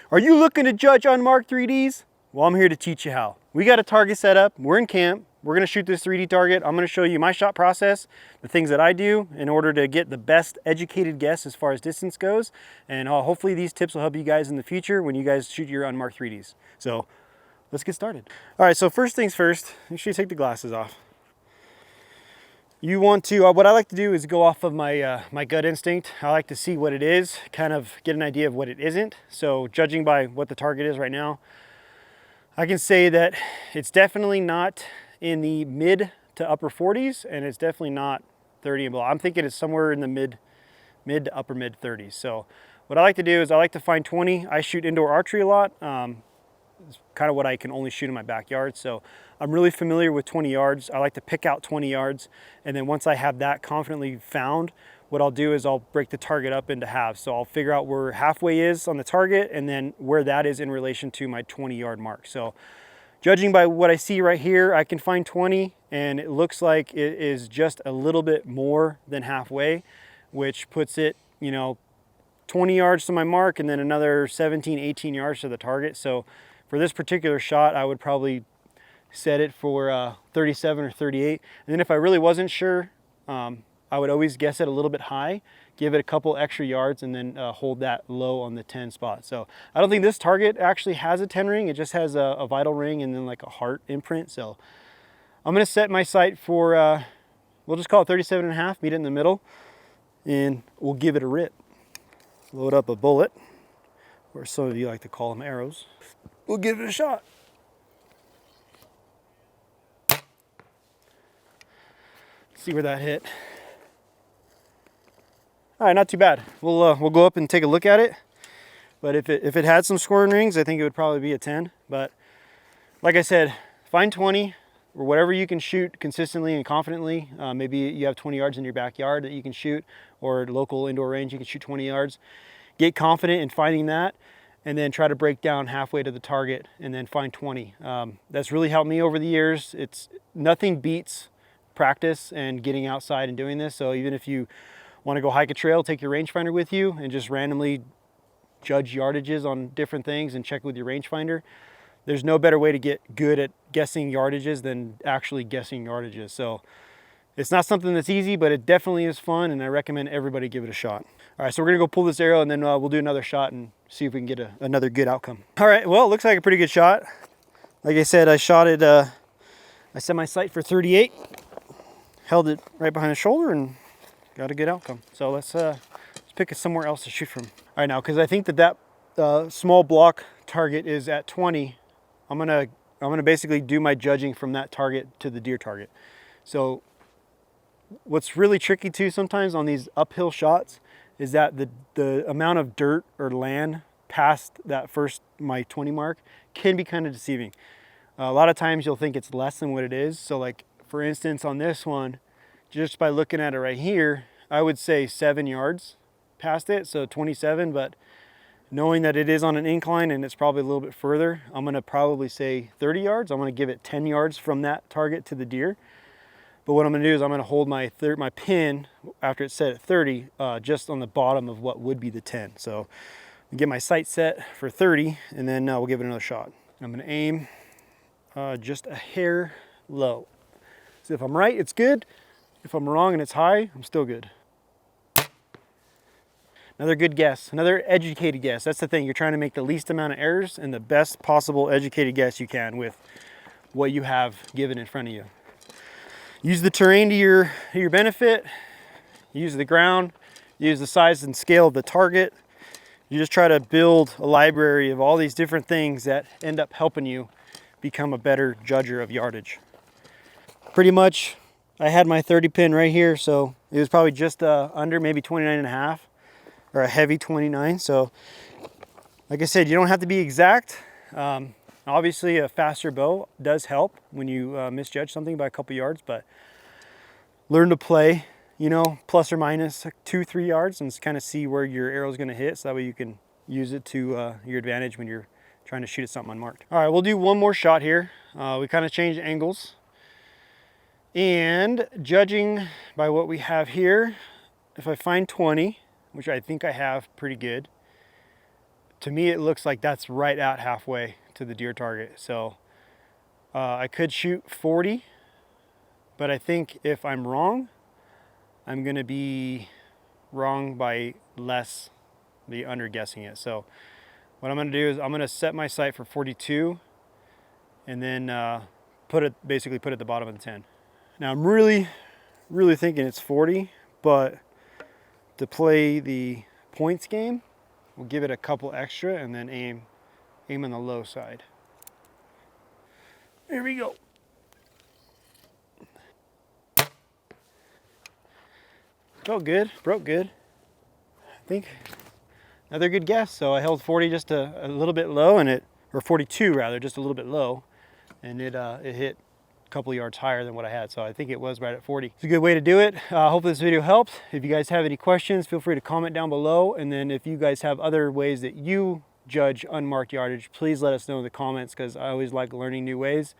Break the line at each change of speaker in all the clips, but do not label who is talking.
Are you looking to judge unmarked 3Ds? Well, I'm here to teach you how. We got a target set up, we're in camp, we're gonna shoot this 3D target. I'm gonna show you my shot process, the things that I do in order to get the best educated guess as far as distance goes. And hopefully these tips will help you guys in the future when you guys shoot your unmarked 3Ds. So let's get started. All right, so first things first, make sure you take the glasses off. You want to, what I like to do is go off of my my gut instinct. I like to see what it is, kind of get an idea of what it isn't. So judging by what the target is right now, I can say that it's definitely not in the mid to upper 40s, and it's definitely not 30 and below. I'm thinking it's somewhere in the mid to upper mid 30s. So what I like to do is I like to find 20. I shoot indoor archery a lot. It's kind of what I can only shoot in my backyard. So I'm really familiar with 20 yards. I like to pick out 20 yards. And then once I have that confidently found, what I'll do is I'll break the target up into halves. So I'll figure out where halfway is on the target and then where that is in relation to my 20-yard mark. So judging by what I see right here, I can find 20, and it looks like it is just a little bit more than halfway, which puts it, 20 yards to my mark and then another 17, 18 yards to the target. So for this particular shot, I would probably set it for 37 or 38. And then if I really wasn't sure, I would always guess it a little bit high, give it a couple extra yards, and then hold that low on the 10 spot. So I don't think this target actually has a 10 ring. It just has a vital ring and then like a heart imprint. So I'm gonna set my sight for, we'll just call it 37 and a half, meet it in the middle, and we'll give it a rip. Load up a bullet, or some of you like to call them arrows. We'll give it a shot. See where that hit. All right, not too bad. We'll go up and take a look at it. But if it had some scoring rings, I think it would probably be a 10. But like I said, find 20 or whatever you can shoot consistently and confidently. Maybe you have 20 yards in your backyard that you can shoot, or local indoor range you can shoot 20 yards. Get confident in finding that, and then try to break down halfway to the target and then find 20. That's really helped me over the years. Nothing beats practice and getting outside and doing this. So even if you want to go hike a trail, take your rangefinder with you and just randomly judge yardages on different things and check with your rangefinder. There's no better way to get good at guessing yardages than actually guessing yardages. So it's not something that's easy, but it definitely is fun, and I recommend everybody give it a shot. All right, so we're gonna go pull this arrow, and then we'll do another shot and see if we can get another good outcome. All right, well, it looks like a pretty good shot. Like I said, I shot it, I set my sight for 38, held it right behind the shoulder, and got a good outcome. So let's pick somewhere else to shoot from. All right, now, because I think that small block target is at 20, I'm gonna basically do my judging from that target to the deer target. So what's really tricky too sometimes on these uphill shots is that the amount of dirt or land past that my 20 mark can be kind of deceiving. A lot of times you'll think it's less than what it is. So like for instance on this one, just by looking at it right here, I would say 7 yards past it, so 27, but knowing that it is on an incline and it's probably a little bit further, I'm gonna probably say 30 yards. I'm gonna give it 10 yards from that target to the deer. But what I'm gonna do is I'm gonna hold my pin after it's set at 30, just on the bottom of what would be the 10. So I get my sight set for 30, and then we'll give it another shot. I'm gonna aim just a hair low. So if I'm right, it's good. If I'm wrong and it's high, I'm still good. Another good guess, another educated guess. That's the thing, you're trying to make the least amount of errors and the best possible educated guess you can with what you have given in front of you. Use the terrain to your benefit, use the ground, use the size and scale of the target. You just try to build a library of all these different things that end up helping you become a better judger of yardage. Pretty much, I had my 30 pin right here, so it was probably just under maybe 29 and a half, or a heavy 29. So like I said, you don't have to be exact. Obviously a faster bow does help when you misjudge something by a couple yards, but learn to play, plus or minus 2-3 yards and kind of see where your arrow is going to hit, so that way you can use it to your advantage when you're trying to shoot at something unmarked. All right, we'll do one more shot here. We kind of changed angles. And judging by what we have here, if I find 20, which I think I have pretty good, to me it looks like that's right at halfway to the deer target. So I could shoot 40, but I think if I'm wrong, I'm gonna be wrong by less, be under guessing it. So what I'm gonna do is I'm gonna set my sight for 42 and then basically put it at the bottom of the 10. Now I'm really thinking it's 40, but to play the points game, we'll give it a couple extra and then aim on the low side. Here we go. Felt good, broke good. I think another good guess. So I held 40 just a little bit low, and or 42 rather, just a little bit low, and it hit a couple yards higher than what I had. So I think it was right at 40. It's a good way to do it. Hopefully this video helped. If you guys have any questions, feel free to comment down below. And then if you guys have other ways that you judge unmarked yardage, please let us know in the comments, because I always like learning new ways.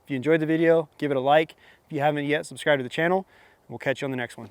If you enjoyed the video, give it a like. If you haven't yet, subscribe to the channel. We'll catch you on the next one.